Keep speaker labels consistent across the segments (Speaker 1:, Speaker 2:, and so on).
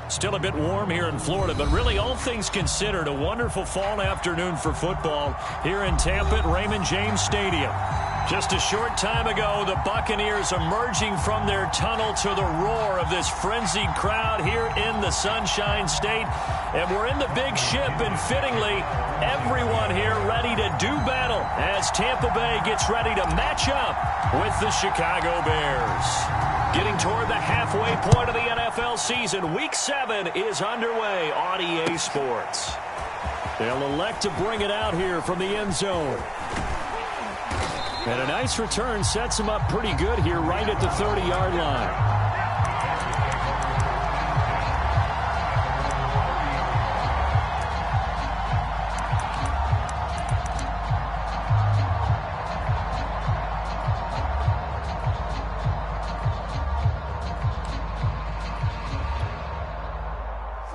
Speaker 1: Still a bit warm here in Florida, but really all things considered, a wonderful fall afternoon for football here in Tampa at Raymond James Stadium. Just a short time ago, the Buccaneers emerging from their tunnel to the roar of this frenzied crowd here in the Sunshine State. And we're in the big ship, and fittingly, everyone here ready to do battle as Tampa Bay gets ready to match up with the Chicago Bears. Getting toward the halfway point of the NFL season, Week 7 is underway on EA Sports. They'll elect to bring it out here from the end zone. And a nice return sets him up pretty good here right at the 30-yard line.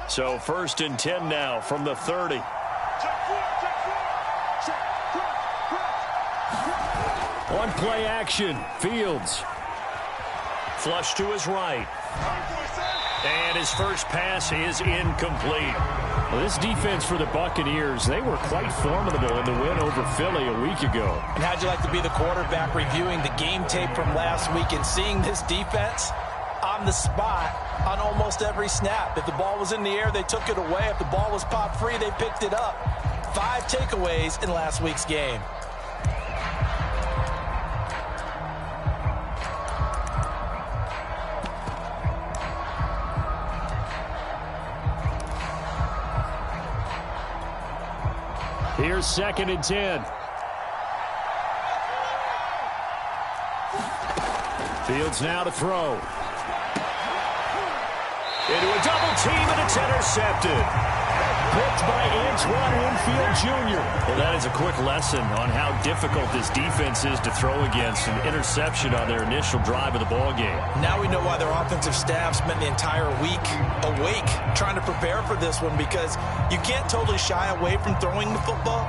Speaker 1: So 1st and 10 now from the 30. On play action, Fields. Flush to his right. And his first pass is incomplete. Well, this defense for the Buccaneers, they were quite formidable in the win over Philly a week ago.
Speaker 2: And how'd you like to be the quarterback reviewing the game tape from last week and seeing this defense on the spot on almost every snap? If the ball was in the air, they took it away. If the ball was popped free, they picked it up. 5 takeaways in last week's game.
Speaker 1: Here's 2nd and 10. Fields now to throw. Into a double team, and it's intercepted. Picked by Antoine Winfield Jr. Well, that is a quick lesson on how difficult this defense is to throw against. An interception on their initial drive of the ball game.
Speaker 2: Now we know why their offensive staff spent the entire week awake trying to prepare for this one, because you can't totally shy away from throwing the football,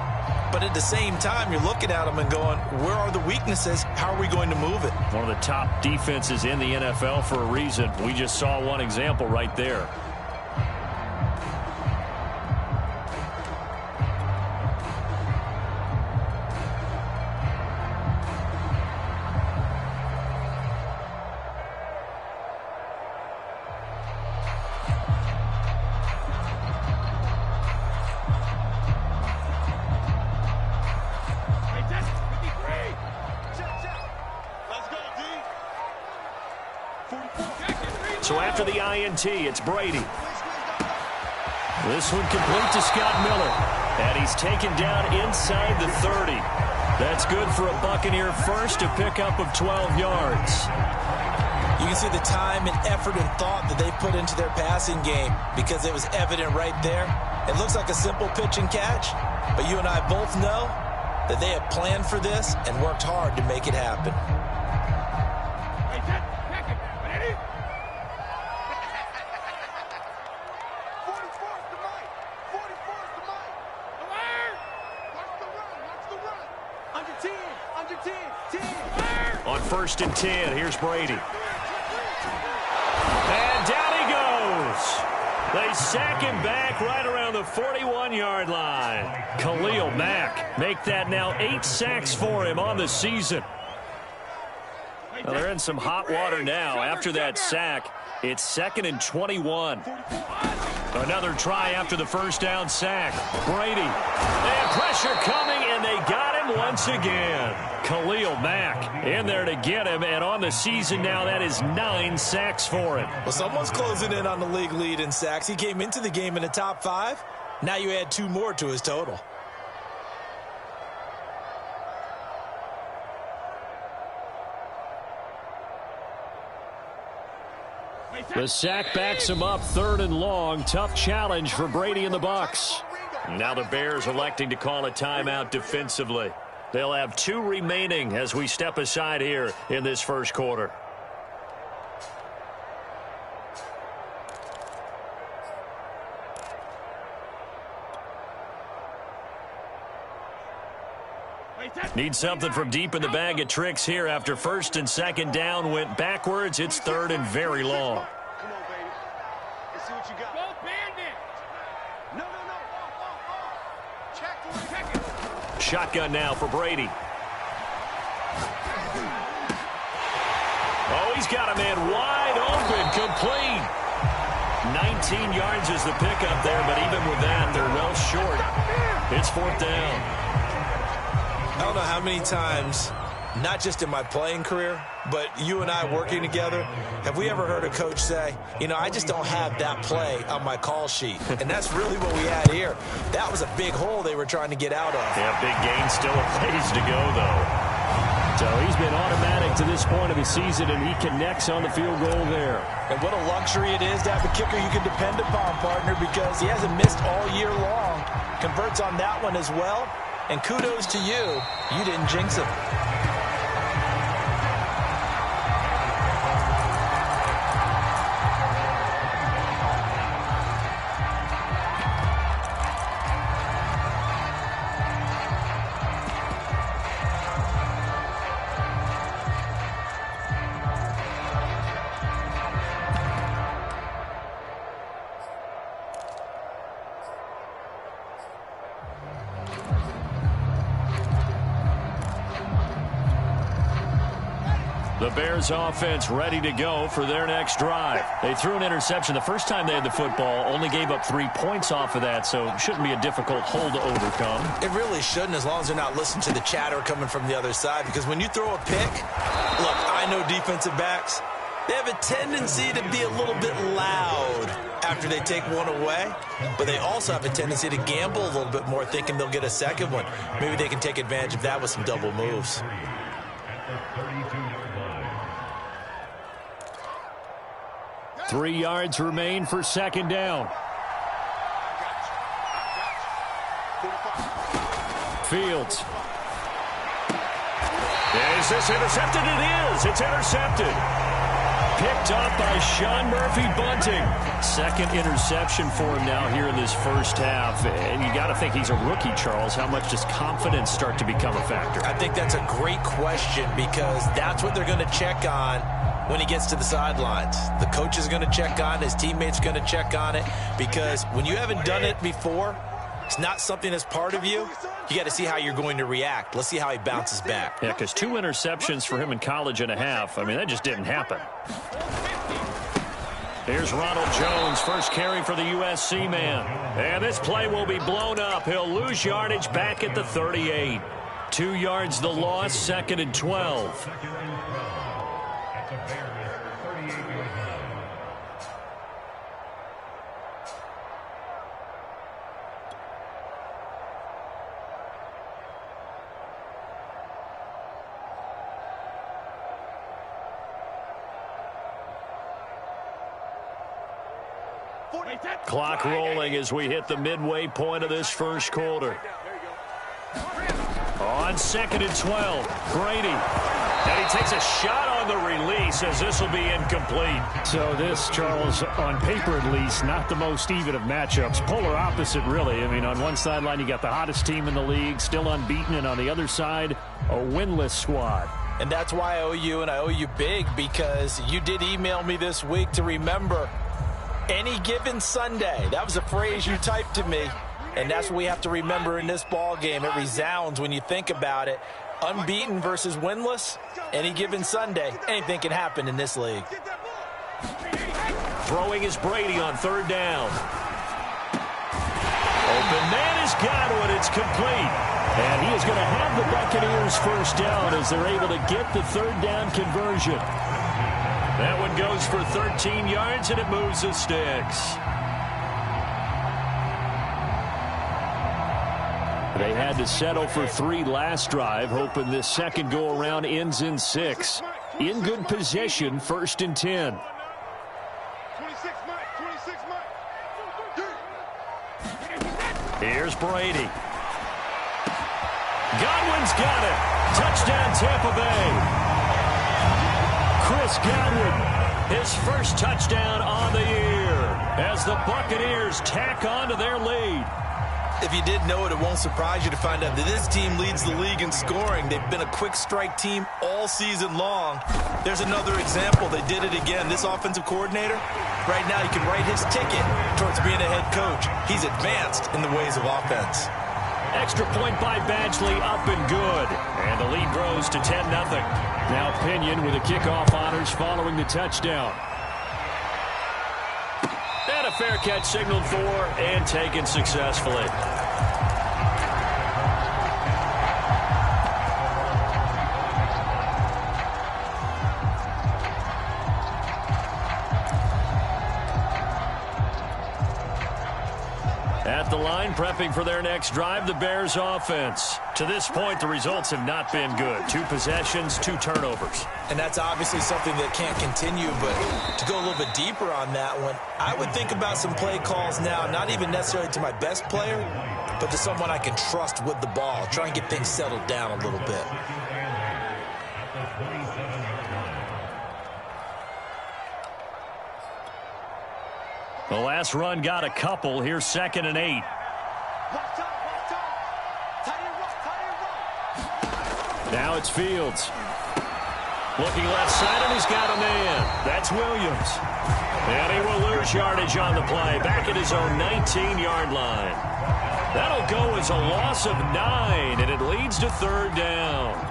Speaker 2: but at the same time you're looking at them and going, where are the weaknesses? How are we going to move it?
Speaker 1: One of the top defenses in the NFL for a reason. We just saw one example right there. So after the INT, it's Brady. This one complete to Scott Miller. And he's taken down inside the 30. That's good for a Buccaneer first, to pick up of 12 yards.
Speaker 2: You can see the time and effort and thought that they put into their passing game, because it was evident right there. It looks like a simple pitch and catch, but you and I both know that they have planned for this and worked hard to make it happen.
Speaker 1: On 1st and 10, here's Brady. And down he goes. They sack him back right around the 41-yard line. Khalil Mack make that now 8 sacks for him on the season. Well, they're in some hot water now. After that sack, it's 2nd and 21. Another try after the first down sack. Brady. And pressure coming, and they got him once again. Khalil Mack in there to get him, and on the season now, that is 9 sacks for him.
Speaker 2: Well, someone's closing in on the league lead in sacks. He came into the game in the top 5. Now you add 2 more to his total.
Speaker 1: The sack backs him up, 3rd and long. Tough challenge for Brady and the Bucs. Now the Bears electing to call a timeout defensively. They'll have 2 remaining as we step aside here in this first quarter. Need something from deep in the bag of tricks here after 1st and 2nd down went backwards. It's 3rd and very long.
Speaker 3: see what you got. Go, Bandit! No. Check it.
Speaker 1: Shotgun now for Brady. Oh, he's got a man wide open, complete. 19 yards is the pickup there, but even with that, they're well short. It's 4th down.
Speaker 2: I don't know how many times, not just in my playing career, but you and I working together, have we ever heard a coach say, you know, I just don't have that play on my call sheet. And that's really what we had here. That was a big hole they were trying to get out of.
Speaker 1: Yeah, big gain, still a ways to go, though. So he's been automatic to this point of the season, and he connects on the field goal there.
Speaker 2: And what a luxury it is to have a kicker you can depend upon, partner, because he hasn't missed all year long. Converts on that one as well. And kudos to you. You didn't jinx him.
Speaker 1: The Bears offense ready to go for their next drive. They threw an interception the first time they had the football, only gave up 3 points off of that, so shouldn't be a difficult hole to overcome.
Speaker 2: It really shouldn't, as long as they're not listening to the chatter coming from the other side, because when you throw a pick, look, I know defensive backs, they have a tendency to be a little bit loud after they take one away, but they also have a tendency to gamble a little bit more, thinking they'll get a second one. Maybe they can take advantage of that with some double moves.
Speaker 1: 3 yards remain for 2nd down. Fields. Is this intercepted? It is. It's intercepted. Picked up by Sean Murphy-Bunting. 2nd interception for him now here in this first half. And you got to think he's a rookie, Charles. How much does confidence start to become a factor?
Speaker 2: I think that's a great question, because that's what they're going to check on when he gets to the sidelines. The coach is going to check on it. His teammates are going to check on it, because when you haven't done it before, it's not something that's part of you. You got to see how you're going to react. Let's see how he bounces back.
Speaker 1: Yeah, because 2 interceptions for him in college and a half. I mean, that just didn't happen. Here's Ronald Jones, first carry for the USC man. And this play will be blown up. He'll lose yardage back at the 38. 2 yards the loss, 2nd and 12. Clock rolling as we hit the midway point of this first quarter. On 2nd and 12, Brady. And he takes a shot on the release as this will be incomplete.
Speaker 4: So this, Charles, on paper at least, not the most even of matchups. Polar opposite, really. I mean, on one sideline, you got the hottest team in the league, still unbeaten, and on the other side, a winless squad.
Speaker 2: And that's why I owe you, and I owe you big, because you did email me this week to remember any given Sunday. That was a phrase you typed to me, and that's what we have to remember in this ball game. It resounds when you think about it. Unbeaten versus winless, any given Sunday, anything can happen in this league.
Speaker 1: Throwing is Brady on 3rd down. Open man is Godwin. It's complete. And he is going to have the Buccaneers first down as they're able to get the 3rd down conversion. That one goes for 13 yards, and it moves the sticks. They had to settle for 3 last drive, hoping this second go-around ends in 6. In good position, 1st and 10. Here's Brady. Godwin's got it. Touchdown, Tampa Bay. Chris Godwin, his first touchdown on the year as the Buccaneers tack on to their lead.
Speaker 2: If you did know it, it won't surprise you to find out that this team leads the league in scoring. They've been a quick strike team all season long. There's another example. They did it again. This offensive coordinator, Right now, he can write his ticket towards being a head coach. He's advanced in the ways of offense.
Speaker 1: Extra point by Badgley, up and good. And the lead grows to 10-0. Now Pinion with the kickoff honors following the touchdown. And a fair catch signaled for and taken successfully. At the line, prepping for their next drive, the Bears offense. To this point, the results have not been good. 2 possessions, 2 turnovers.
Speaker 2: And that's obviously something that can't continue, but to go a little bit deeper on that one, I would think about some play calls now, not even necessarily to my best player, but to someone I can trust with the ball. Try and get things settled down a little bit.
Speaker 1: The last run got a couple. Here's 2nd and 8. Now it's Fields. Looking left side, and he's got a man. That's Williams. And he will lose yardage on the play. Back at his own 19-yard line. That'll go as a loss of 9, and it leads to 3rd down.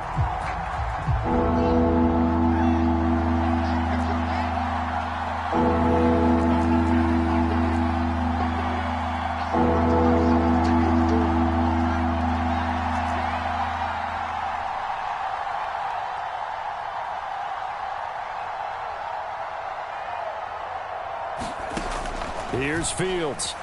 Speaker 1: Here's Fields.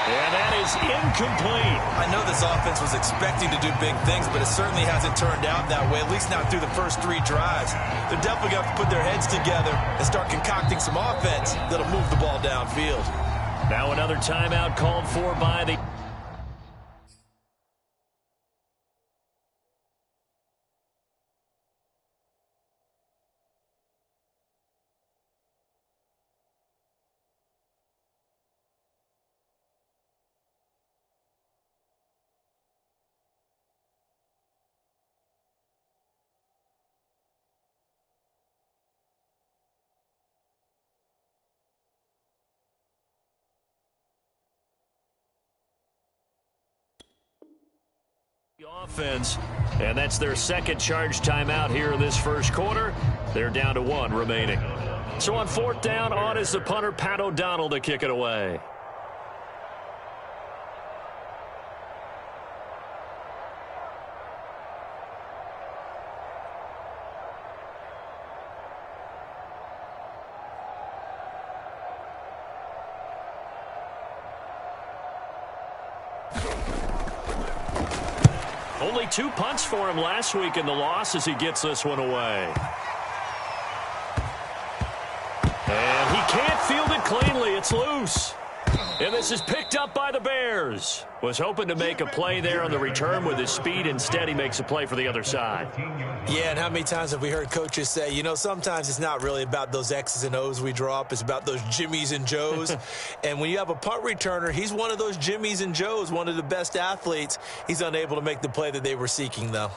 Speaker 1: And that is incomplete.
Speaker 2: I know this offense was expecting to do big things, but it certainly hasn't turned out that way, at least not through the first 3 drives. They're definitely going to have to put their heads together and start concocting some offense that'll move the ball downfield.
Speaker 1: Now another timeout called for by the... offense, and that's their 2nd charge timeout here in this first quarter. They're down to 1 remaining. So on 4th down, on is the punter, Pat O'Donnell, to kick it away. Only 2 punts for him last week in the loss as he gets this one away. And he can't field it cleanly. It's loose. And this is picked up by the Bears. Was hoping to make a play there on the return with his speed. Instead, he makes a play for the other side.
Speaker 2: Yeah, and how many times have we heard coaches say, you know, sometimes it's not really about those X's and O's we draw up. It's about those Jimmies and Joes. And when you have a punt returner, he's one of those Jimmies and Joes, one of the best athletes. He's unable to make the play that they were seeking, though.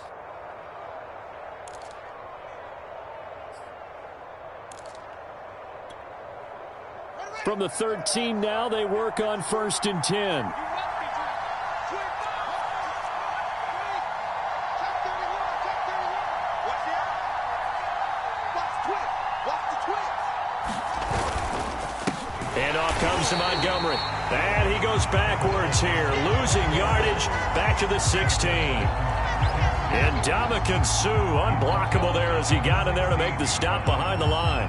Speaker 1: From the 13 now, they work on 1st and 10. And off comes to Montgomery. And he goes backwards here, losing yardage back to the 16. And Ndamukong Suh unblockable there as he got in there to make the stop behind the line.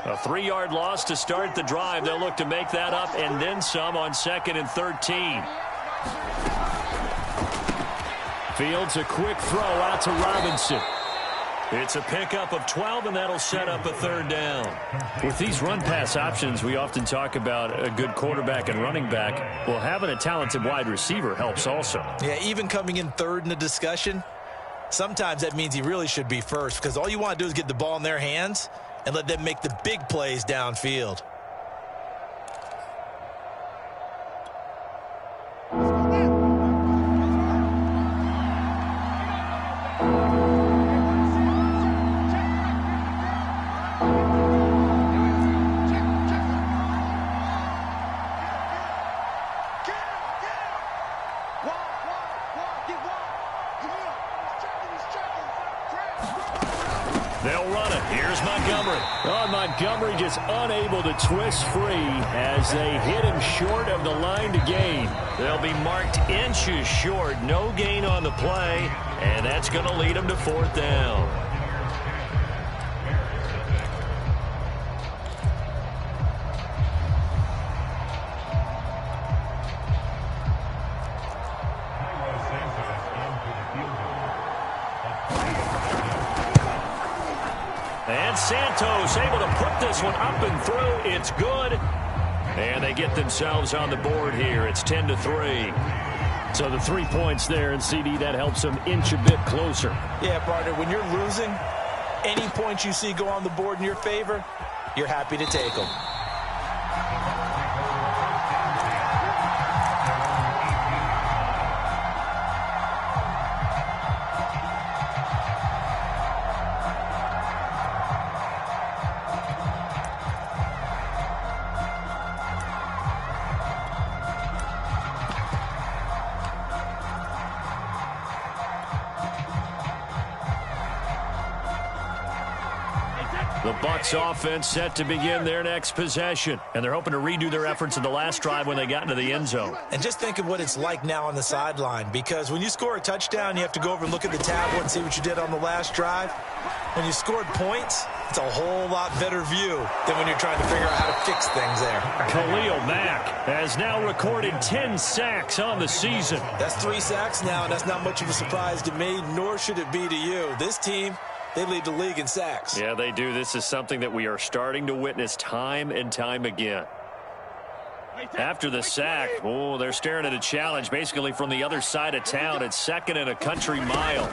Speaker 1: A 3-yard loss to start the drive. They'll look to make that up and then some on 2nd and 13. Fields a quick throw out to Robinson. It's a pickup of 12, and that'll set up a 3rd down. With these run-pass options, we often talk about a good quarterback and running back. Well, having a talented wide receiver helps also.
Speaker 2: Yeah, even coming in 3rd in the discussion, sometimes that means he really should be first, because all you want to do is get the ball in their hands, and let them make the big plays downfield.
Speaker 1: They'll run it. Here's Montgomery. Oh, Montgomery just unable to twist free as they hit him short of the line to gain. They'll be marked inches short. No gain on the play, and that's going to lead them to 4th down. And Santos able to put this one up and through. It's good. And they get themselves on the board here. It's 10-3. So the 3 points there, and CD, that helps them inch a bit closer.
Speaker 2: Yeah, partner, when you're losing, any points you see go on the board in your favor, you're happy to take them.
Speaker 1: The Bucs offense set to begin their next possession. And they're hoping to redo their efforts in the last drive when they got into the end zone.
Speaker 2: And just think of what it's like now on the sideline, because when you score a touchdown, you have to go over and look at the tablet and see what you did on the last drive. When you scored points, it's a whole lot better view than when you're trying to figure out how to fix things there.
Speaker 1: Khalil Mack has now recorded 10 sacks on the season.
Speaker 2: That's 3 sacks now, and that's not much of a surprise to me, nor should it be to you. This team, they lead the league in sacks.
Speaker 1: Yeah, they do. This is something that we are starting to witness time and time again. After the sack, oh, they're staring at a challenge basically from the other side of town. It's 2nd and a country mile.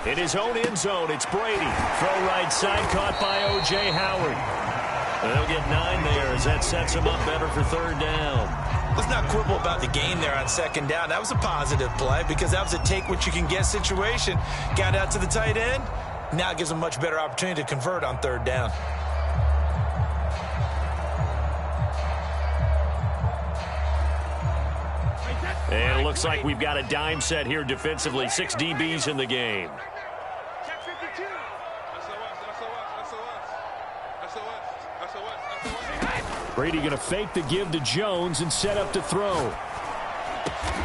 Speaker 1: In his own end zone, it's Brady. Throw right side, caught by O.J. Howard. And they'll get 9 there as that sets them up better for 3rd down.
Speaker 2: Let's not quibble about the gain there on 2nd down. That was a positive play because that was a take-what-you-can-get situation. Got out to the tight end. Now it gives them a much better opportunity to convert on 3rd down.
Speaker 1: And it looks like we've got a dime set here defensively. 6 DBs in the game. Brady going to fake the give to Jones and set up to throw.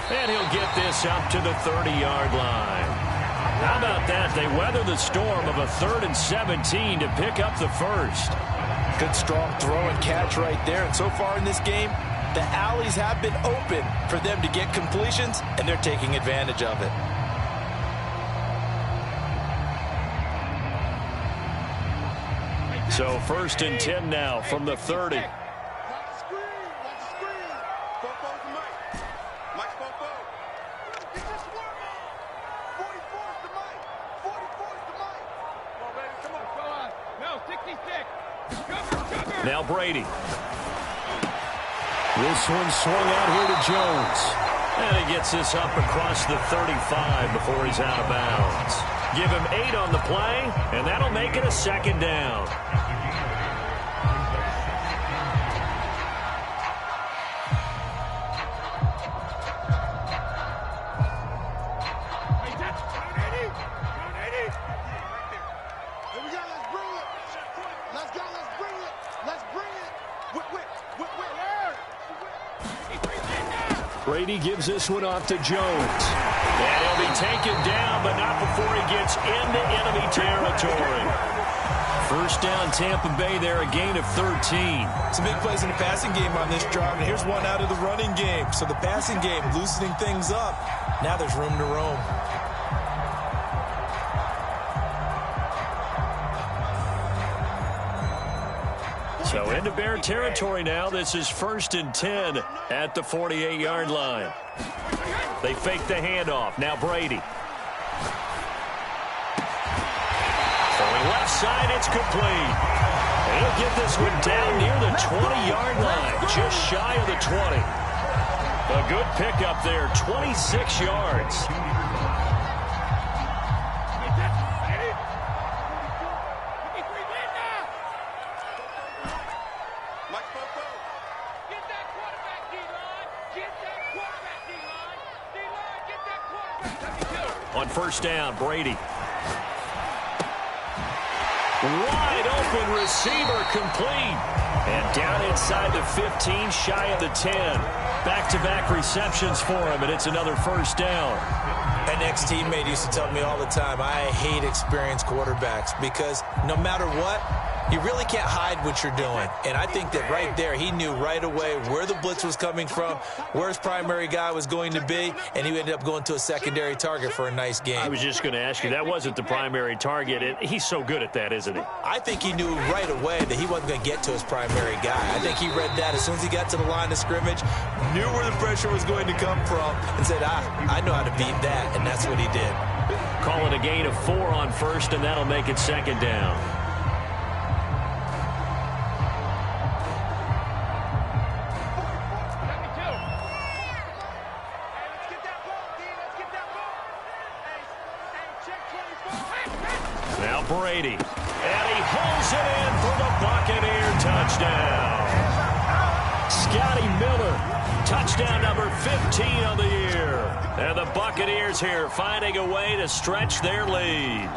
Speaker 1: And he'll get this up to the 30-yard line. How about that? They weather the storm of a 3rd and 17 to pick up the first.
Speaker 2: Good strong throw and catch right there. And so far in this game, the alleys have been open for them to get completions, and they're taking advantage of it.
Speaker 1: So 1st and 10 now from the 30. Now Brady. This one swung out here to Jones. And he gets this up across the 35 before he's out of bounds. Give him 8 on the play, and that'll make it a 2nd down. Brady gives this one off to Jones. And he'll be taken down, but not before he gets into enemy territory. 1st down, Tampa Bay there, a gain of 13.
Speaker 2: Some big plays in the passing game on this drive, and here's one out of the running game. So the passing game loosening things up. Now there's room to roam.
Speaker 1: So into Bear territory now. This is 1st and 10 at the 48-yard line. They fake the handoff. Now Brady. Throwing left side, it's complete. He'll get this one down near the 20-yard line, just shy of the 20. A good pickup there, 26 yards. On first down, Brady. Wide open receiver complete. And down inside the 15, shy of the 10. Back-to-back receptions for him, and it's another first down.
Speaker 2: An ex-teammate used to tell me all the time, I hate experienced quarterbacks because no matter what, you really can't hide what you're doing. And I think that right there, he knew right away where the blitz was coming from, where his primary guy was going to be, and he ended up going to a secondary target for a nice game.
Speaker 1: I was just going to ask you, that wasn't the primary target, and he's so good at that, isn't he?
Speaker 2: I think he knew right away that he wasn't going to get to his primary guy. I think he read that as soon as he got to the line of scrimmage, knew where the pressure was going to come from, and said, I know how to beat that, and that's what he did.
Speaker 1: Call it a gain of 4 on first, and that'll make it second down. Now Brady, and he holds it in for the Buccaneer touchdown. Scotty Miller, touchdown number 15 of the year. And the Buccaneers here finding a way to stretch their lead.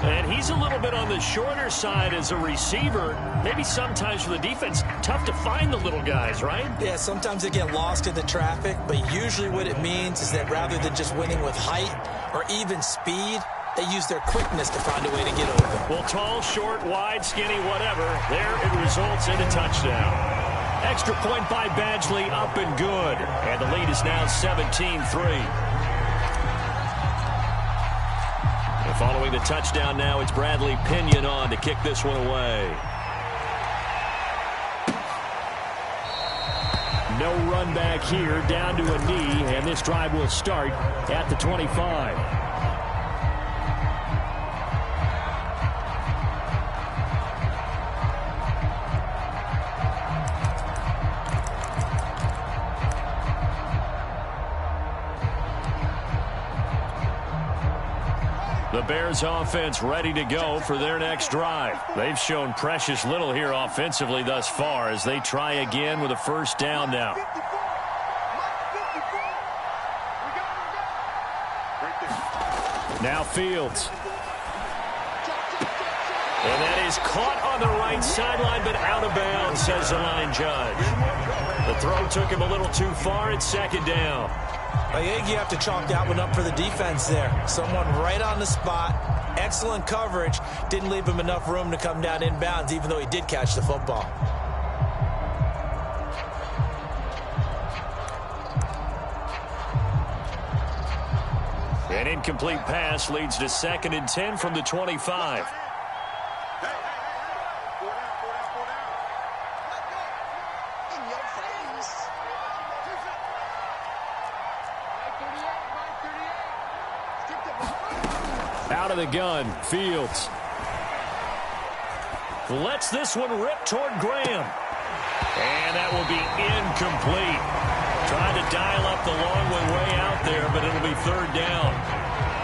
Speaker 1: And he's a little bit on the shorter side as a receiver. Maybe sometimes for the defense, tough to find the little guys, right?
Speaker 2: Yeah, sometimes they get lost in the traffic, but usually what it means is that rather than just winning with height or even speed, they use their quickness to find a way to get over.
Speaker 1: Well, tall, short, wide, skinny, whatever, there it results in a touchdown. Extra point by Badgley, up and good. And the lead is now 17-3. And following the touchdown now, it's Bradley Pinion on to kick this one away. No run back here, down to a knee, and this drive will start at the 25. The Bears offense ready to go for their next drive. They've shown precious little here offensively thus far as they try again with a first down now. Now Fields. And that is caught on the right sideline, but out of bounds, says the line judge. The throw took him a little too far. It's second down.
Speaker 2: I think you have to chalk that one up for the defense there. Someone right on the spot. Excellent coverage. Didn't leave him enough room to come down inbounds, even though he did catch the football.
Speaker 1: An incomplete pass leads to 2nd and 10 from the 25. Out of the gun, Fields. Lets this one rip toward Graham. And that will be incomplete. Trying to dial up the long one way out there, but it'll be third down.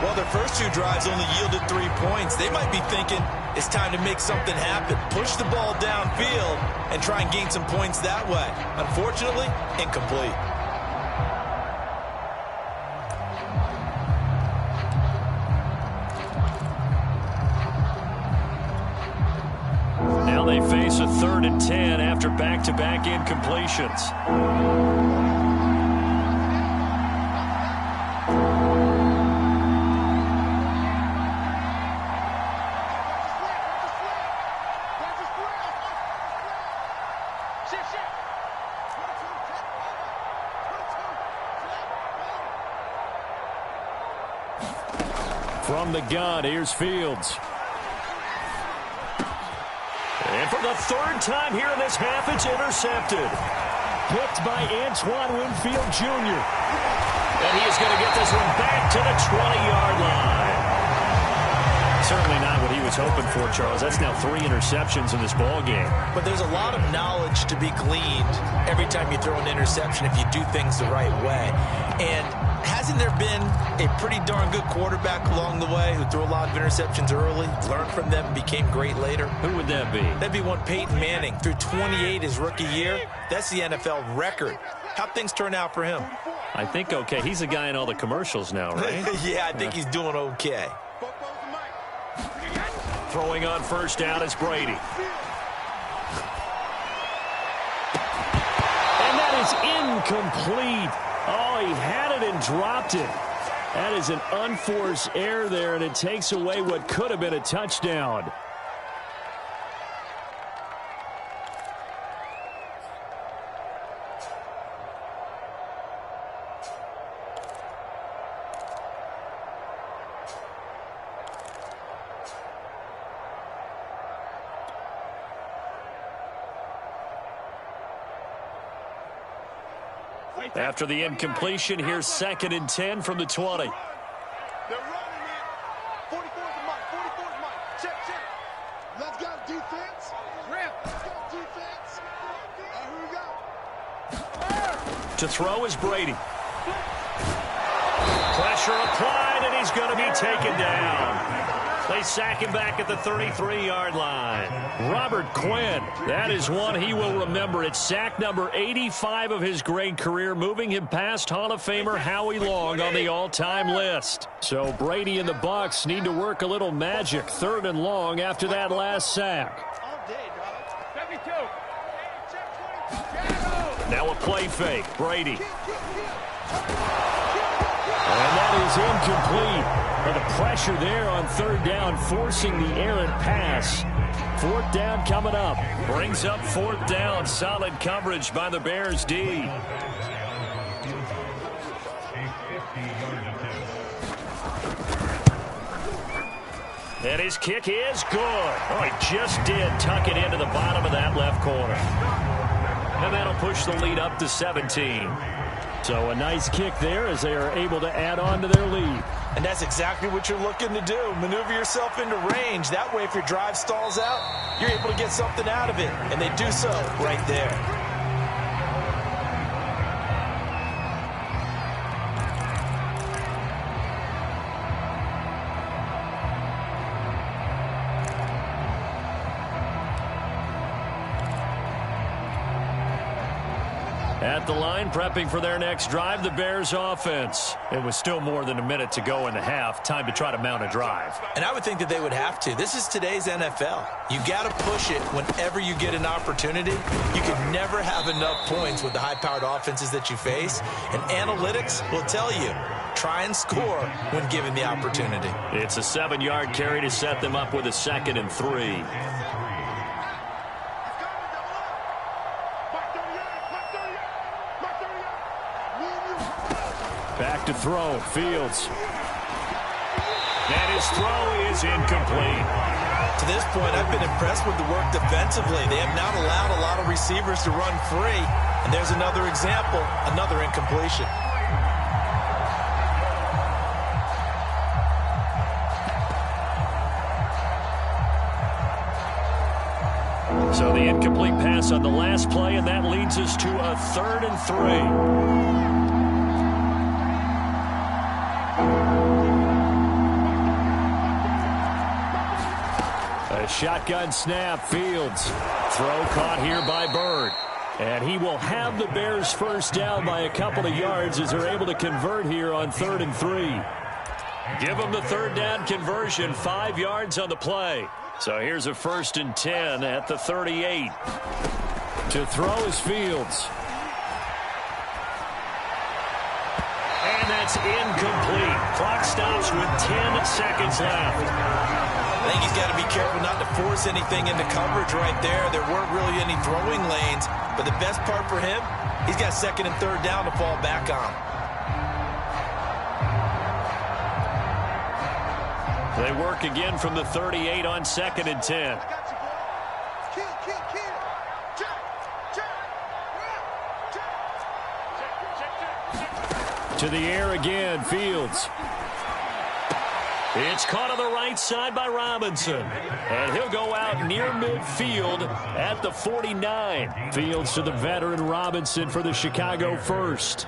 Speaker 2: Well, their first 2 drives only yielded 3 points. They might be thinking it's time to make something happen. Push the ball downfield and try and gain some points that way. Unfortunately, incomplete.
Speaker 1: Now they face a 3rd and 10 after back-to-back incompletions. From the gun, here's Fields. And for the 3rd time here in this half, it's intercepted. Picked by Antoine Winfield Jr. And he is going to get this one back to the 20-yard line. Certainly not what he was hoping for, Charles. That's now 3 interceptions in this ball game.
Speaker 2: But there's a lot of knowledge to be gleaned every time you throw an interception if you do things the right way. And hasn't there been a pretty darn good quarterback along the way who threw a lot of interceptions early, learned from them, became great later?
Speaker 1: Who would that be?
Speaker 2: That'd be one Peyton Manning. Threw 28 his rookie year. That's the NFL record. How'd things turn out for him?
Speaker 1: I think okay. He's a guy in all the commercials now, right?
Speaker 2: Yeah, I think he's doing okay.
Speaker 1: Throwing on first down is Brady. And that is incomplete. Oh, he had it and dropped it. That is an unforced error there, and it takes away what could have been a touchdown. After the incompletion, here's 2nd and 10 from the 20.
Speaker 3: They're running it. 44's the mark. 44's the mark. Check, check. Let's go defense. Rip. Let's go defense. Here we go.
Speaker 1: To throw is Brady. Pressure applied, and he's going to be taken down. They sack him back at the 33-yard line. Robert Quinn, that is one he will remember. It's sack number 85 of his great career, moving him past Hall of Famer Howie Long on the all-time list. So Brady and the Bucs need to work a little magic. 3rd and long after that last sack. Now a play fake. Brady. And that is incomplete. But the pressure there on 3rd down, forcing the errant pass. 4th down coming up. Brings up 4th down. Solid coverage by the Bears D. And his kick is good. Oh, he just did tuck it into the bottom of that left corner. And that'll push the lead up to 17. So a nice kick there as they are able to add on to their lead.
Speaker 2: And that's exactly what you're looking to do. Maneuver yourself into range. That way, if your drive stalls out, you're able to get something out of it. And they do so right there.
Speaker 1: At the line, prepping for their next drive, the Bears offense. It was still more than a minute to go in the half. Time to try to mount a drive.
Speaker 2: And I would think that they would have to. This is today's NFL. You got to push it whenever you get an opportunity. You can never have enough points with the high-powered offenses that you face. And analytics will tell you, try and score when given the opportunity.
Speaker 1: It's a 7-yard carry to set them up with a 2nd and 3. Back to throw. Fields. And his throw is incomplete.
Speaker 2: To this point, I've been impressed with the work defensively. They have not allowed a lot of receivers to run free. And there's another example, another incompletion.
Speaker 1: So the incomplete pass on the last play, and that leads us to a 3rd and 3. A shotgun snap. Fields. Throw caught here by Bird. And he will have the Bears first down by a couple of yards as they're able to convert here on 3rd and 3. Give them the 3rd down conversion. 5 yards on the play. So here's a 1st and 10 at the 38. To throw is Fields. And that's incomplete. Clock stops with 10 seconds left.
Speaker 2: I think he's got to be careful not to force anything into coverage right there. There weren't really any throwing lanes. But the best part for him, he's got 2nd and 3rd down to fall back on.
Speaker 1: They work again from the 38 on 2nd and 10. To the air again, Fields. It's caught on the right side by Robinson. And he'll go out near midfield at the 49. Fields to the veteran Robinson for the Chicago first.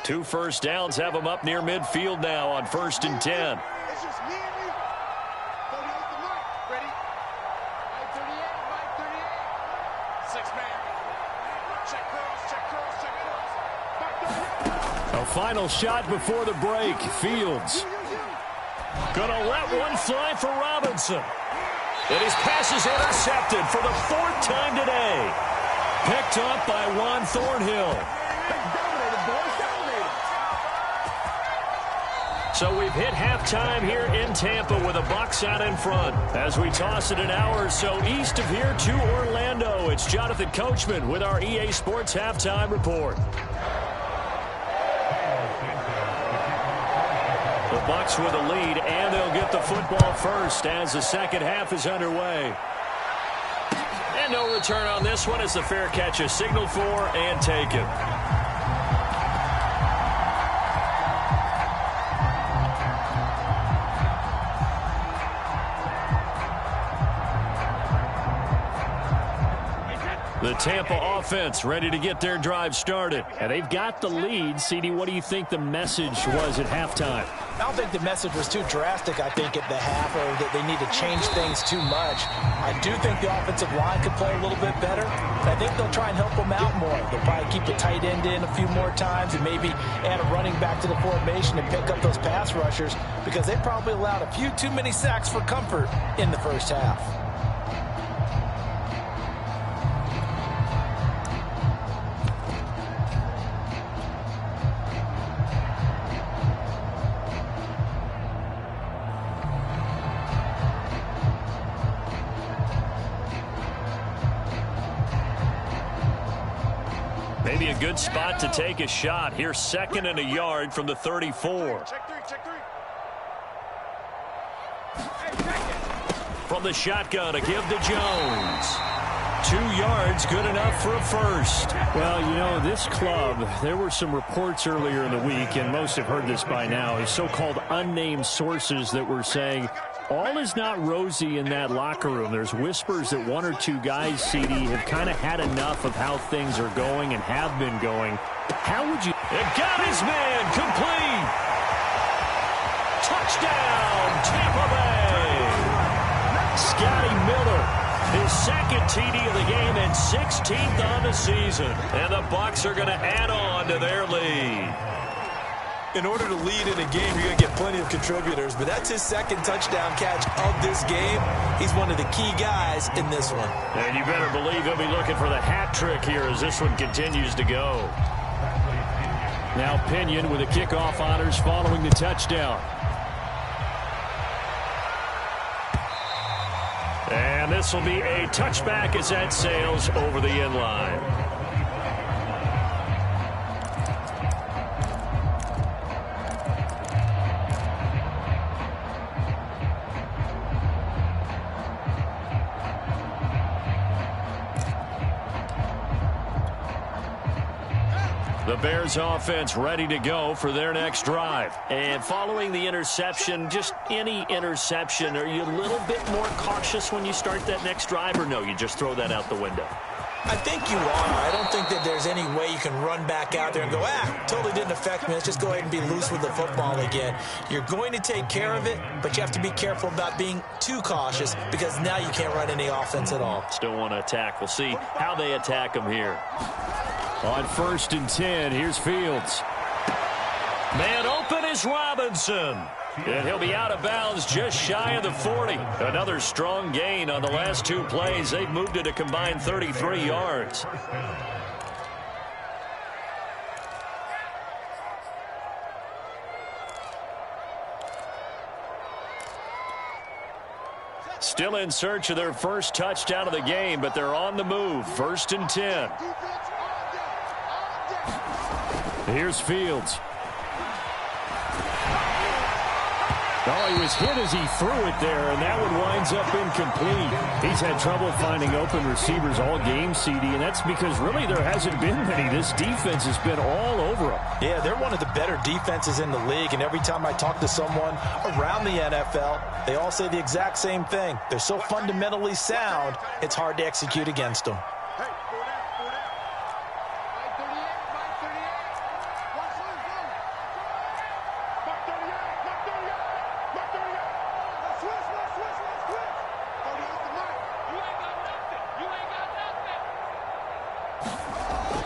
Speaker 1: Two first downs have them up near midfield now on 1st and 10.
Speaker 3: It's just me and you. 38 to Mike. Ready? Mike 38, Mike 38. 6-man. Check cross, check cross, check cross. Mike 38.
Speaker 1: A final shot before the break. Fields gonna let one fly for Robinson. And his pass is intercepted for the 4th time today. Picked up by Juan Thornhill. So we've hit halftime here in Tampa with the Bucs out in front. As we toss it an hour or so east of here to Orlando, it's Jonathan Coachman with our EA Sports Halftime Report. The Bucs with the lead, and they'll get the football first as the second half is underway. And no return on this one as the fair catch is signaled for and taken. The Tampa offense ready to get their drive started. And they've got the lead. CD, what do you think the message was at halftime?
Speaker 2: I don't think the message was too drastic, I think, at the half, or that they need to change things too much. I do think the offensive line could play a little bit better. I think they'll try and help them out more. They'll probably keep the tight end in a few more times and maybe add a running back to the formation and pick up those pass rushers, because they probably allowed a few too many sacks for comfort in the first half.
Speaker 1: Maybe a good spot to take a shot. Here's 2nd and a yard from the 34.
Speaker 3: Check three, check three.
Speaker 1: From the shotgun, a give to Jones. 2 yards, good enough for a first.
Speaker 4: Well, you know, this club, there were some reports earlier in the week, and most have heard this by now, is so-called unnamed sources that were saying all is not rosy in that locker room. There's whispers that 1 or 2 guys, CD, have kind of had enough of how things are going and have been going. How would you...
Speaker 1: It got his man complete. Touchdown, Tampa Bay. Scotty Miller, his 2nd TD of the game and 16th on the season. And the Bucs are going to add on to their lead.
Speaker 2: In order to lead in a game, you're going to get plenty of contributors, but that's his 2nd touchdown catch of this game. He's one of the key guys in this one.
Speaker 1: And you better believe he'll be looking for the hat trick here as this one continues to go. Now Pinion with the kickoff honors following the touchdown. And this will be a touchback as that sails over the end line. The Bears offense ready to go for their next drive. And following the interception, just any interception, are you a little bit more cautious when you start that next drive, or no, you just throw that out the window?
Speaker 2: I think you are. I don't think that there's any way you can run back out there and go, totally didn't affect me. Let's just go ahead and be loose with the football again. You're going to take care of it, but you have to be careful about being too cautious, because now you can't run any offense at all.
Speaker 1: Still want to attack. We'll see how they attack them here. On 1st and 10, here's Fields. Man open is Robinson. And he'll be out of bounds just shy of the 40. Another strong gain on the last 2 plays. They've moved it a combined 33 yards. Still in search of their first touchdown of the game, but they're on the move. 1st and 10.
Speaker 4: Here's Fields. Oh, he was hit as he threw it there, and that one winds up incomplete. He's had trouble finding open receivers all game, CD, and that's because really there hasn't been many. This defense has been all over them.
Speaker 2: Yeah, they're one of the better defenses in the league, and every time I talk to someone around the NFL, they all say the exact same thing. They're so fundamentally sound, it's hard to execute against them.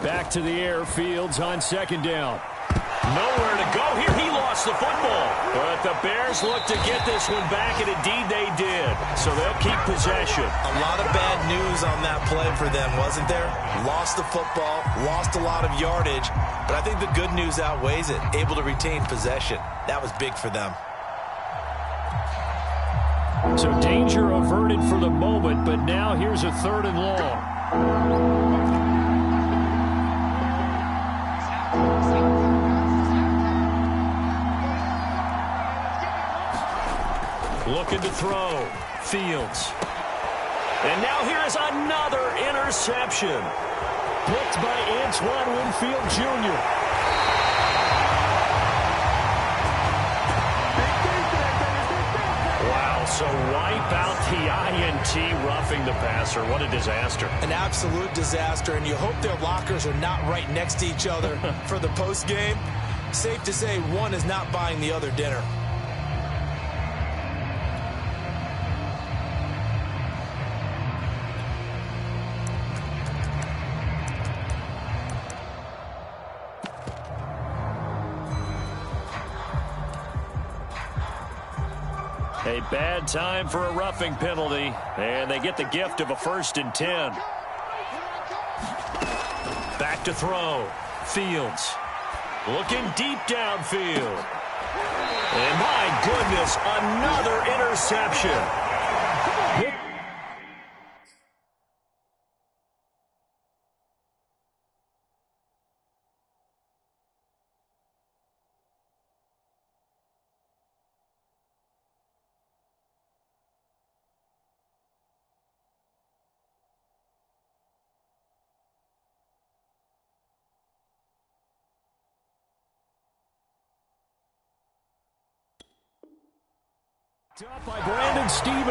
Speaker 4: Back to the air, Fields on second down.
Speaker 1: Nowhere to go here. He lost the football. But the Bears look to get this one back, and indeed they did. So they'll keep possession.
Speaker 2: A lot of bad news on that play for them, wasn't there? Lost the football, lost a lot of yardage, but I think the good news outweighs it. Able to retain possession. That was big for them.
Speaker 4: So danger averted for the moment, but now here's a 3rd and long.
Speaker 1: Looking to throw. Fields. And now here is another interception.
Speaker 4: Picked by Antoine Winfield Jr.
Speaker 1: Wow, so wipe out the INT, roughing the passer. What a disaster.
Speaker 2: An absolute disaster, and you hope their lockers are not right next to each other for the post game. Safe to say one is not buying the other dinner.
Speaker 1: A bad time for a roughing penalty, and they get the gift of a 1st and 10. Back to throw. Fields looking deep downfield. And my goodness, another interception.
Speaker 4: Up by Brandon Stevens.
Speaker 5: The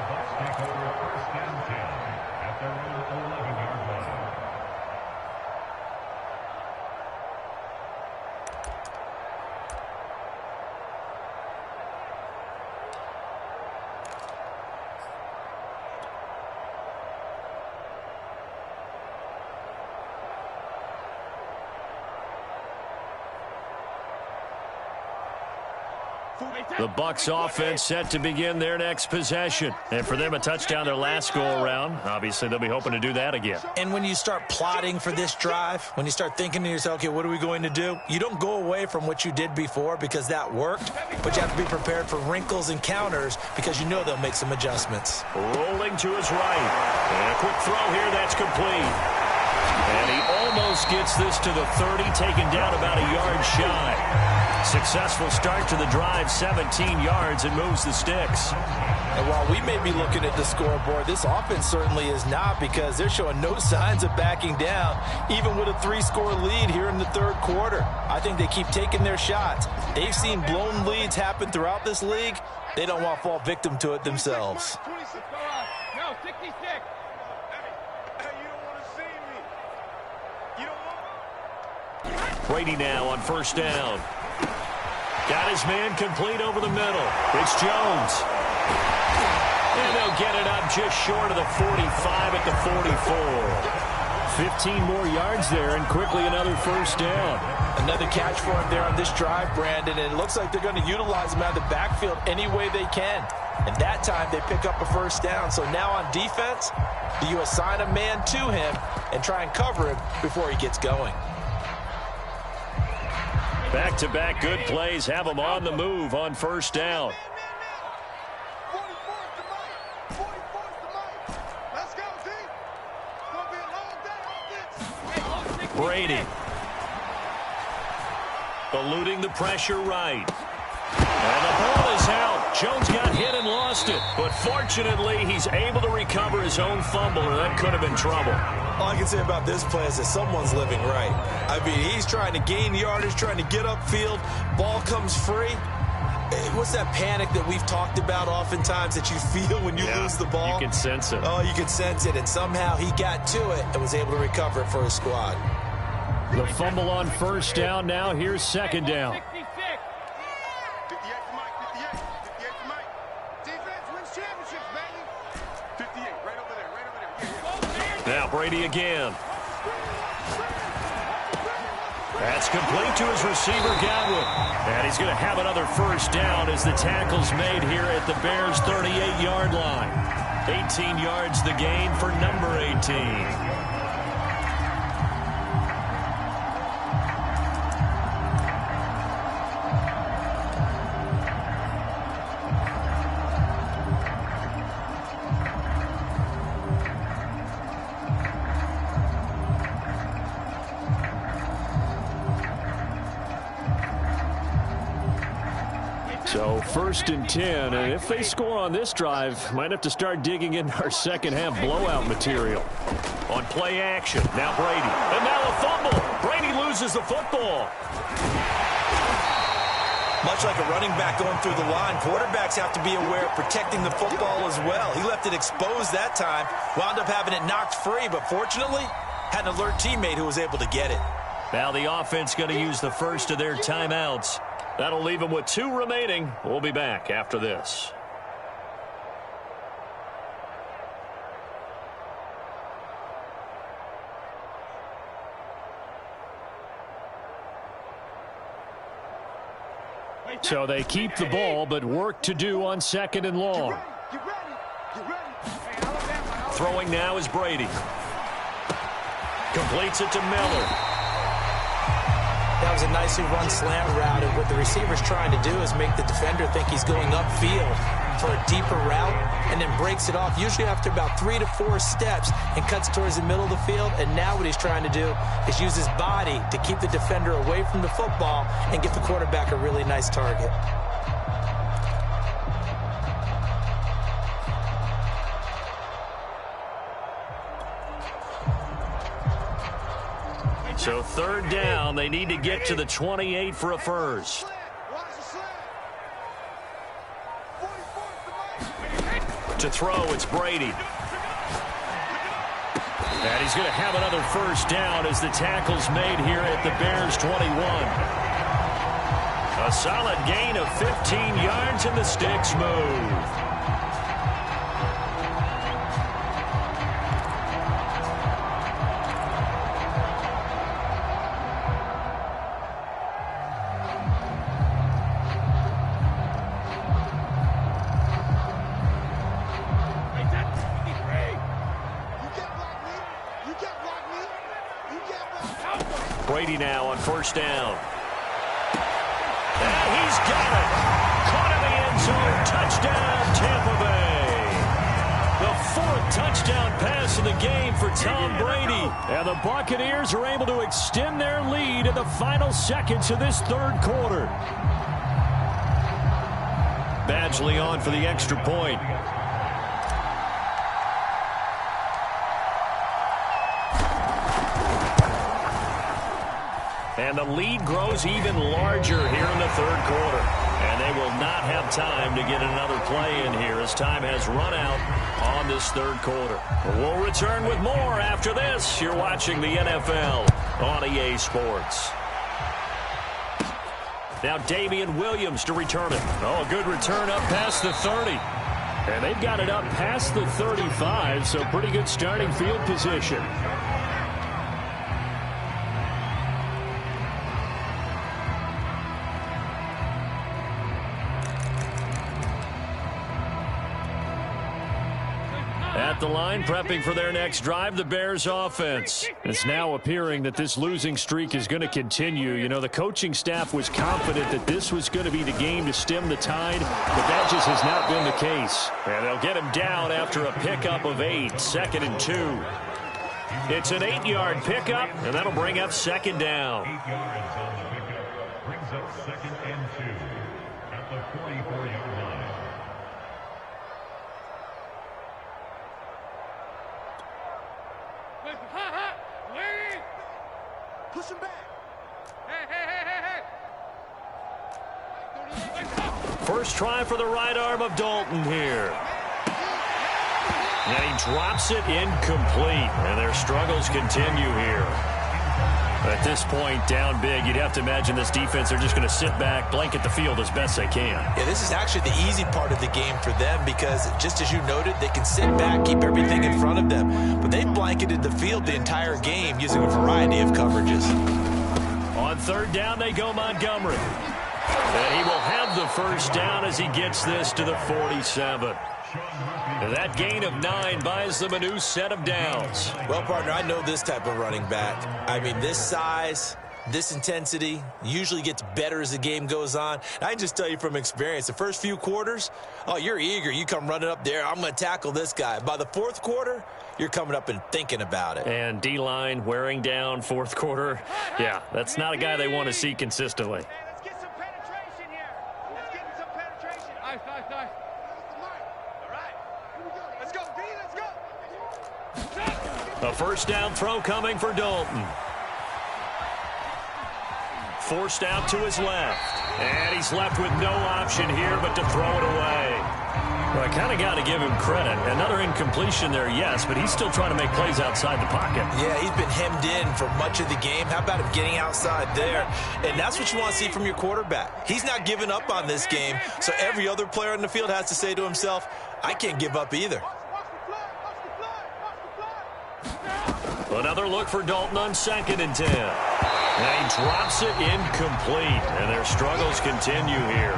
Speaker 5: Bucs take over 1st and 10 at their own 11-yard line.
Speaker 1: The Bucs offense set to begin their next possession. And for them, a touchdown their last go-around. Obviously, they'll be hoping to do that again.
Speaker 2: And when you start plotting for this drive, when you start thinking to yourself, okay, what are we going to do? You don't go away from what you did before because that worked, but you have to be prepared for wrinkles and counters because you know they'll make some adjustments.
Speaker 1: Rolling to his right. And a quick throw here, that's complete. And he almost gets this to the 30, taken down about a yard shy. Successful start to the drive, 17 yards, and moves the sticks.
Speaker 2: And while we may be looking at the scoreboard, this offense certainly is not because they're showing no signs of backing down, even with a 3-score lead here in the 3rd quarter. I think they keep taking their shots. They've seen blown leads happen throughout this league. They don't want to fall victim to it themselves.
Speaker 3: No, 66. Hey, you don't want to see me. You don't want.
Speaker 1: Brady now on 1st down. Got his man complete over the middle. It's Jones. And they'll get it up just short of the 45 at the 44.
Speaker 4: 15 more yards there, and quickly another 1st down.
Speaker 2: Another catch for him there on this drive, Brandon, and it looks like they're going to utilize him out of the backfield any way they can. And that time they pick up a 1st down. So now on defense, do you assign a man to him and try and cover him before he gets going?
Speaker 1: Back-to-back good plays have him on the move on 1st down.
Speaker 3: 44's the mic. 44's the mic. Let's go, D.
Speaker 1: Brady. Eluding the pressure right. And the ball is out. Jones got hit and lost it. But fortunately, he's able to recover his own fumble, or that could have been trouble.
Speaker 2: All I can say about this play is that someone's living right. I mean, he's trying to gain yardage, trying to get upfield. Ball comes free. What's that panic that we've talked about oftentimes that you feel when you lose the ball?
Speaker 1: You can sense it.
Speaker 2: Oh, you can sense it. And somehow he got to it and was able to recover it for his squad.
Speaker 4: The fumble on first down. Now here's second down.
Speaker 3: 58 to Mike, 58 to Mike. Defense wins championships, baby. 58, right over there.
Speaker 1: Now Brady again. That's complete to his receiver, Godwin. And he's going to have another first down as the tackle's made here at the Bears' 38-yard line. 18 yards the gain for number 18.
Speaker 4: So first and 10, and if they score on this drive, might have to start digging in our second half blowout material.
Speaker 1: On play action, now Brady. And now a fumble. Brady loses the football.
Speaker 2: Much like a running back going through the line, quarterbacks have to be aware of protecting the football as well. He left it exposed that time, wound up having it knocked free, but fortunately had an alert teammate who was able to get it.
Speaker 1: Now the offense going to use the first of their timeouts. That'll leave them with 2 remaining. We'll be back after this.
Speaker 4: So they keep the ball, but work to do on second and long.
Speaker 1: Throwing now is Brady. Completes it to Miller.
Speaker 2: That was a nicely run slant route, and what the receiver's trying to do is make the defender think he's going upfield for a deeper route, and then breaks it off, usually after about 3 to 4 steps, and cuts towards the middle of the field. And now what he's trying to do is use his body to keep the defender away from the football and give the quarterback a really nice target.
Speaker 1: So third down, they need to get to the 28 for a first. To throw, it's Brady. And he's going to have another first down as the tackle's made here at the Bears' 21. A solid gain of 15 yards and the sticks move. Brady now on first down. And he's got it. Caught in the end zone. Touchdown, Tampa Bay. The 4th touchdown pass of the game for Tom Brady.
Speaker 4: And the Buccaneers are able to extend their lead in the final seconds of this third quarter.
Speaker 1: Badgley on for the extra point. And the lead grows even larger here in the third quarter. And they will not have time to get another play in here as time has run out on this third quarter. We'll return with more after this. You're watching the NFL on EA Sports. Now Damian Williams to return it.
Speaker 4: Oh, a good return up past the 30. And they've got it up past the 35, so pretty good starting field position.
Speaker 1: At the line, prepping for their next drive, the Bears offense.
Speaker 4: It's now appearing that this losing streak is going to continue. You know, the coaching staff was confident that this was going to be the game to stem the tide, but that just has not been the case.
Speaker 1: And they'll get him down after a pickup of 8, 2nd and 2. It's an 8-yard pickup, and that'll bring up second down.
Speaker 5: 8 yards on the pickup. Brings up 2nd and 2 at the 44-yard line.
Speaker 3: Push him back.
Speaker 1: First try for the right arm of Dalton here. And he drops it incomplete, and their struggles continue here. At this point, down big, you'd have to imagine this defense are just going to sit back, blanket the field as best they can.
Speaker 2: Yeah, this is actually the easy part of the game for them because, just as you noted, they can sit back, keep everything in front of them. But they've blanketed the field the entire game using a variety of coverages.
Speaker 1: On third down, they go Montgomery. And he will have the first down as he gets this to the 47. That gain of 9 buys them a new set of downs.
Speaker 2: Well, partner, I know this type of running back. I mean, this size, this intensity usually gets better as the game goes on. And I can just tell you from experience, the first few quarters, oh, you're eager. You come running up there, I'm going to tackle this guy. By the fourth quarter, you're coming up and thinking about it.
Speaker 1: And D-line wearing down fourth quarter. Yeah, that's not a guy they want to see consistently.
Speaker 3: Let's get some penetration here. Let's get some penetration. Nice. All right. Here we go. Let's go, D. Let's go.
Speaker 1: A first down throw coming for Dalton. Forced out to his left. And he's left with no option here but to throw it away. Well, I kind of got to give him credit. Another incompletion there, yes, but he's still trying to make plays outside the pocket.
Speaker 2: Yeah, he's been hemmed in for much of the game. How about him getting outside there? And that's what you want to see from your quarterback. He's not giving up on this game, so every other player on the field has to say to himself, I can't give up either.
Speaker 1: Another look for Dalton on 2nd and 10. And he drops it incomplete, and their struggles continue here.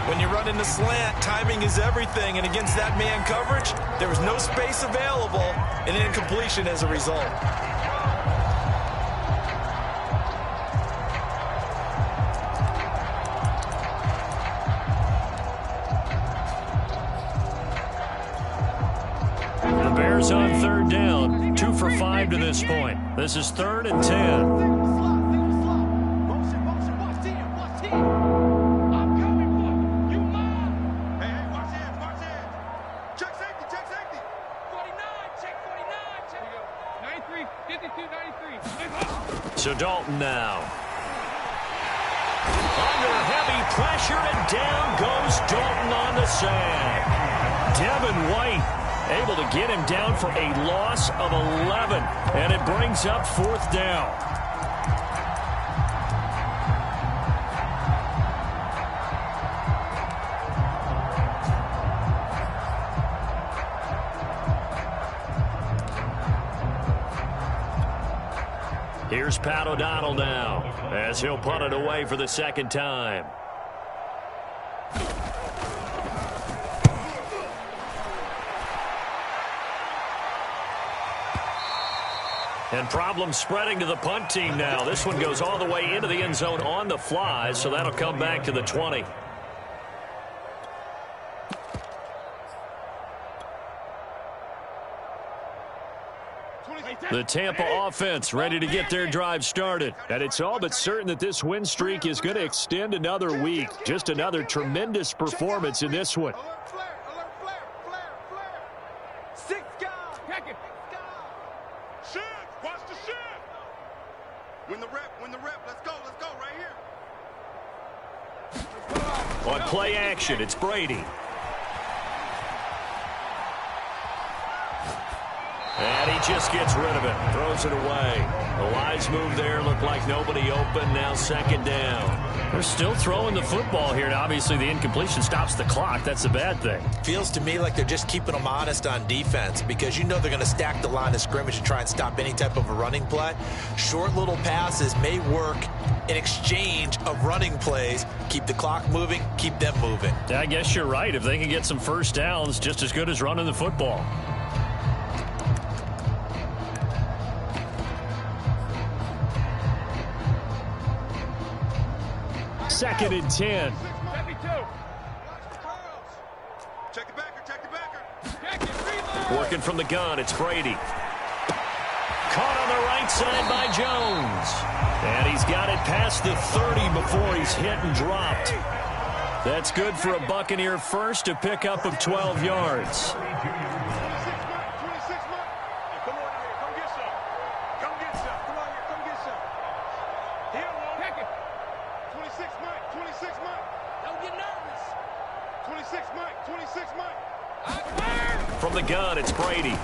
Speaker 2: When you run in the slant, timing is everything, and against that man coverage, there was no space available, and an incompletion as a result.
Speaker 1: The Bears on third down, 2 for 5 to this point. This is 3rd and 10. So Dalton now. Under heavy pressure, and down goes Dalton on the sack. Devin White able to get him down for a loss of 11, and it brings up 4th down. Here's Pat O'Donnell now as he'll punt it away for the 2nd time. And problems spreading to the punt team now. This one goes all the way into the end zone on the fly, so that'll come back to the 20. The Tampa offense ready to get their drive started. And it's all but certain that this win streak is going to extend another week. Just another tremendous performance in this one.
Speaker 3: Alert flare. 6 guys. Check it. Shift. Watch the shift. Win the rep. Let's go right here.
Speaker 1: On play action, it's Brady. And he just gets rid of it, throws it away. The wise move there, looked like nobody open, now 2nd down. They're still throwing the football here, and obviously the incompletion stops the clock. That's the bad thing.
Speaker 2: Feels to me like they're just keeping them honest on defense because you know they're going to stack the line of scrimmage to try and stop any type of a running play. Short little passes may work in exchange of running plays. Keep the clock moving, keep them moving.
Speaker 1: Yeah, I guess you're right. If they can get some first downs, just as good as running the football. Second and 10.
Speaker 3: Check the backer.
Speaker 1: Working from the gun, it's Brady. Caught on the right side by Jones. And he's got it past the 30 before he's hit and dropped. That's good for a Buccaneer first, a pickup of 12 yards. From the gun, it's Brady.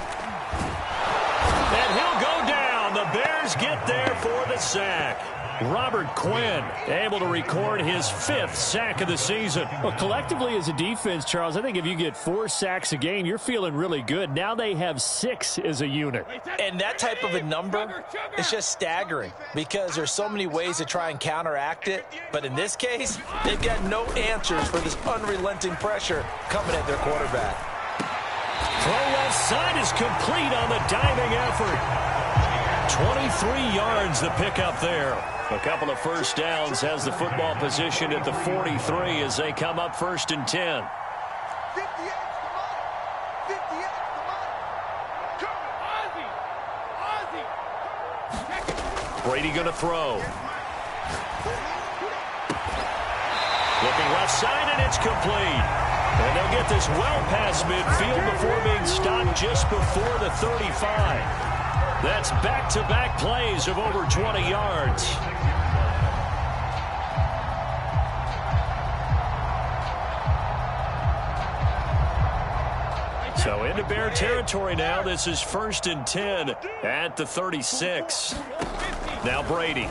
Speaker 1: And he'll go down. The Bears get there for the sack. Robert Quinn able to record his 5th sack of the season.
Speaker 4: Well, collectively as a defense, Charles, I think if you get 4 sacks a game, you're feeling really good. Now they have 6 as a unit.
Speaker 2: And that type of a number is just staggering because there's so many ways to try and counteract it. But in this case, they've got no answers for this unrelenting pressure coming at their quarterback.
Speaker 1: Throw left side is complete on the diving effort. 23 yards the pickup there. A couple of first downs has the football positioned at the 43 as they come up 1st and 10. Brady going to throw. Looking left side, and it's complete. And they'll get this well past midfield before being stopped just before the 35. That's back-to-back plays of over 20 yards. So into Bear territory now. This is 1st and 10 at the 36. Now Brady. In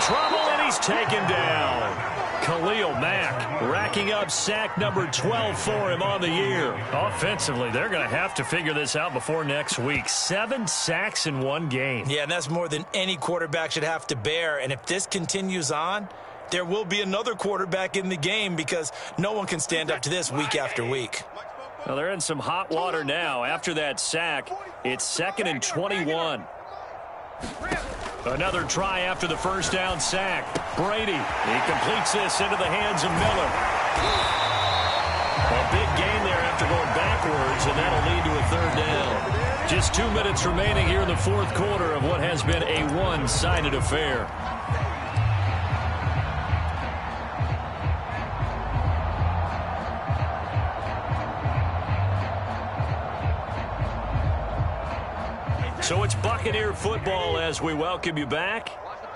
Speaker 1: trouble, and he's taken down. Khalil Mack racking up sack number 12 for him on the year.
Speaker 4: Offensively, they're going to have to figure this out before next week. 7 sacks in one game.
Speaker 2: Yeah, and that's more than any quarterback should have to bear. And if this continues on, there will be another quarterback in the game because no one can stand up to this week after week.
Speaker 1: Well, they're in some hot water now. After that sack, it's 2nd and 21. Another try after the first down sack. Brady, he completes this into the hands of Miller. A big gain there after going backwards, and that'll lead to a 3rd down. Just 2 minutes remaining here in the 4th quarter of what has been a one-sided affair. So it's Buccaneer football as we welcome you back.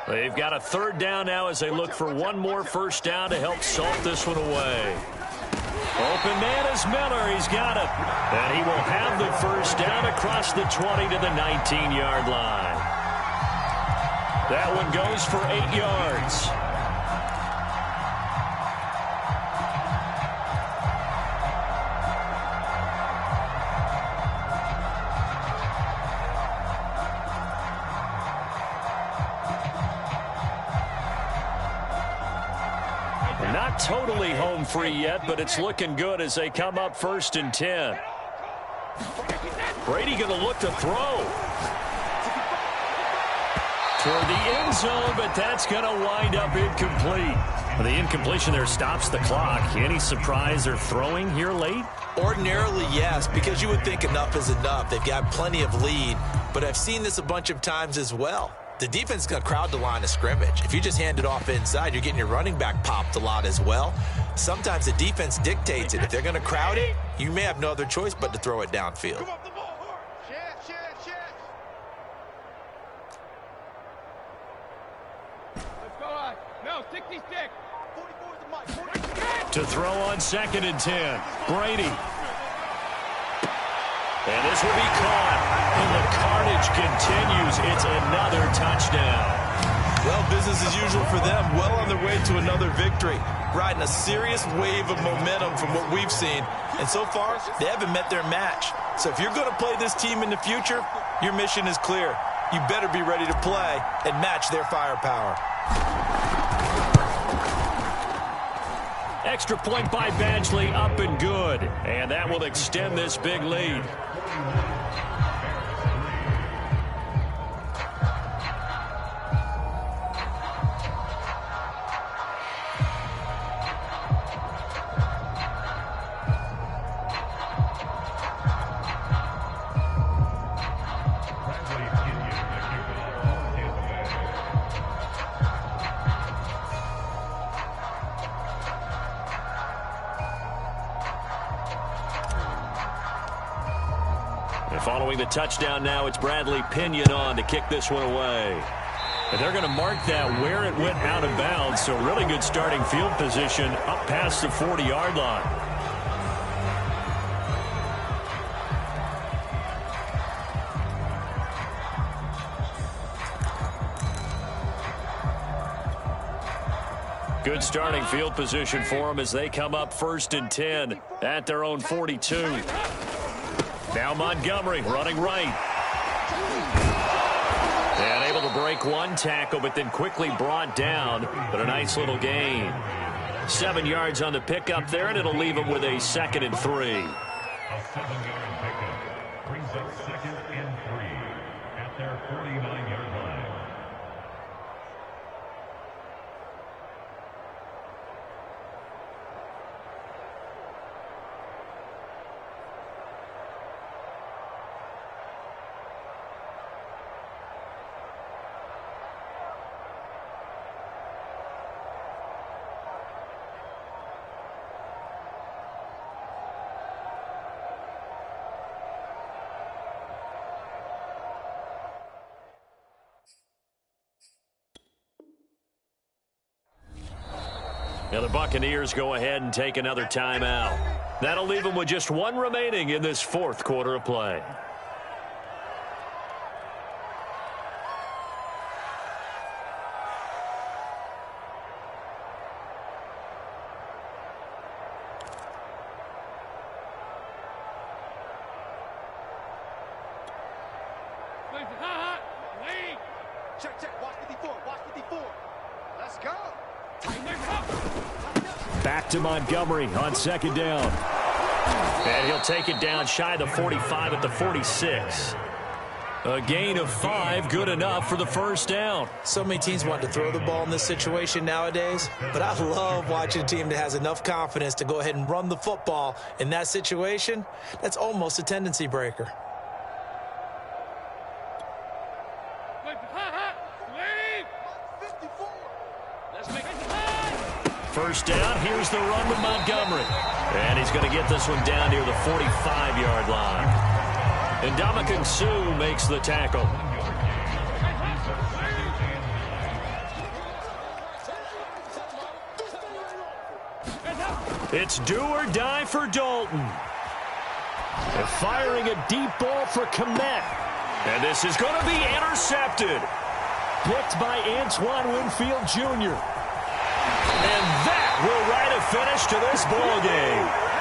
Speaker 1: They've got a 3rd down now as they look for one more first down to help salt this one away. Open man is Miller. He's got it. And he will have the first down across the 20 to the 19-yard line. That one goes for 8 yards. Not totally home free yet, but it's looking good as they come up 1st and 10. Brady going to look to throw. Toward the end zone, but that's going to wind up incomplete.
Speaker 4: The incompletion there stops the clock. Any surprise they're throwing here late?
Speaker 2: Ordinarily, yes, because you would think enough is enough. They've got plenty of lead, but I've seen this a bunch of times as well. The defense is going to crowd the line of scrimmage. If you just hand it off inside, you're getting your running back popped a lot as well. Sometimes the defense dictates it. If they're going to crowd it, you may have no other choice but to throw it downfield.
Speaker 3: Let's go on. No, 60-stick.
Speaker 1: To throw on 2nd and 10. Brady. And this will be caught. And the carnage continues. It's another touchdown.
Speaker 2: Well, business as usual for them. Well on their way to another victory. Riding a serious wave of momentum from what we've seen. And so far, they haven't met their match. So if you're going to play this team in the future, your mission is clear. You better be ready to play and match their firepower.
Speaker 1: Extra point by Badgley, up and good. And that will extend this big lead. following the touchdown now, it's Bradley Pinion on to kick this one away. And they're going to mark that where it went out of bounds, so really good starting field position up past the 40-yard line. Good starting field position for them as they come up 1st and 10 at their own 42. Now Montgomery running right. And able to break one tackle, but then quickly brought down. But a nice little gain. 7 yards on the pickup there, and it'll leave them with a 2nd and 3.
Speaker 5: A 7-yard pickup brings up 2nd and 3 at their 49-yard line.
Speaker 1: Now the Buccaneers go ahead and take another timeout. That'll leave them with just one remaining in this 4th quarter of play.
Speaker 3: Check, check. Watch 54. Watch 54. Let's go.
Speaker 4: Back to Montgomery on 2nd down.
Speaker 1: And he'll take it down shy of the 45 at the 46. A gain of 5, good enough for the 1st down.
Speaker 2: So many teams want to throw the ball in this situation nowadays, but I love watching a team that has enough confidence to go ahead and run the football in that situation. That's almost a tendency breaker.
Speaker 1: First down, here's the run with Montgomery. And he's going to get this one down near the 45-yard line. And Ndamukong Suh makes the tackle. It's do or die for Dalton. And firing a deep ball for Kmet. And this is going to be intercepted.
Speaker 4: Picked by Antoine Winfield Jr.
Speaker 1: And that will write a finish to this ball game.